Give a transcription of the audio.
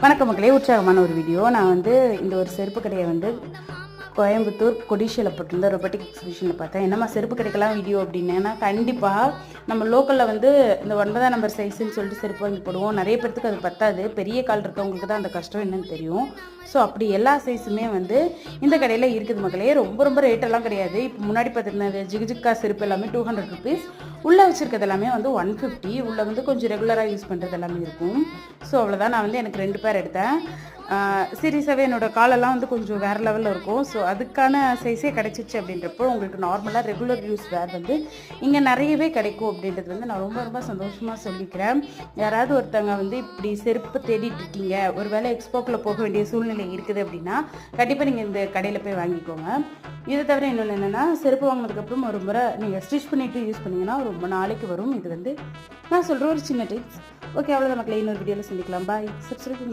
வணக்கம் மக்களே, உற்சாகமான ஒரு வீடியோ. நான் இந்த ஒரு செருப்பு கடையை கோயம்புத்தூர் கொடிஷியில் போட்டிருந்த ரொபோட்டிக் எக்ஸிபிஷனில் பார்த்தேன். என்னம்மா செருப்பு கடைக்கெல்லாம் வீடியோ அப்படின்னா, கண்டிப்பாக நம்ம லோக்கலில் இந்த 9ஆம் நம்பர் சைஸுன்னு சொல்லிட்டு செருப்பு வாங்கி போடுவோம். நிறைய பேர்த்துக்கு அது பத்தாது. பெரிய கால் இருக்கவங்களுக்கு தான் அந்த கஷ்டம் என்னன்னு தெரியும். ஸோ அப்படி எல்லா சைஸுமே இந்த கடையில் இருக்குது மக்களே. ரொம்ப ரேட்டெல்லாம் கிடையாது. இப்போ முன்னாடி பார்த்துருந்தது ஜிகிஜிக்கா செருப்பு எல்லாமே 200 ருபீஸ். உள்ளே வச்சுருக்கிறது எல்லாமே 150. உள்ளே கொஞ்சம் ரெகுலராக யூஸ் பண்ணுறது எல்லாமே இருக்கும். ஸோ அவ்வளோதான். நான் எனக்கு 2 பேர் எடுத்தேன். சீரியஸாகவே என்னோடய காலெல்லாம் கொஞ்சம் வேறு லெவலில் இருக்கும். ஸோ அதுக்கான சைஸே கிடச்சிச்சு அப்படின்றப்போ உங்களுக்கு நார்மலாக ரெகுலர் யூஸ் வேர் இங்கே நிறையவே கிடைக்கும் அப்படின்றது நான் ரொம்ப சந்தோஷமாக சொல்லிக்கிறேன். யாராவது ஒருத்தவங்க இப்படி செருப்பு தேடிட்டு இருக்கீங்க, ஒரு வேளை எக்ஸ்போக்கில் போக வேண்டிய சூழ்நிலை இருக்குது அப்படின்னா கண்டிப்பாக நீங்கள் இந்த கடையில் போய் வாங்கிக்கோங்க. இதை தவிர இன்னொன்று என்னென்னா, செருப்பு வாங்கினதுக்கப்புறம் ஒரு முறை நீங்கள் ஸ்டிச் பண்ணிவிட்டு யூஸ் பண்ணிங்கன்னா ரொம்ப நாளைக்கு வரும். இது நான் சொல்கிற ஒரு சின்ன டிப்ஸ். ஓகே, அவ்வளோதான் மக்களே. இன்னொரு வீடியோவில் சந்திக்கலாம். பாய். சப்ஸ்கிரைப்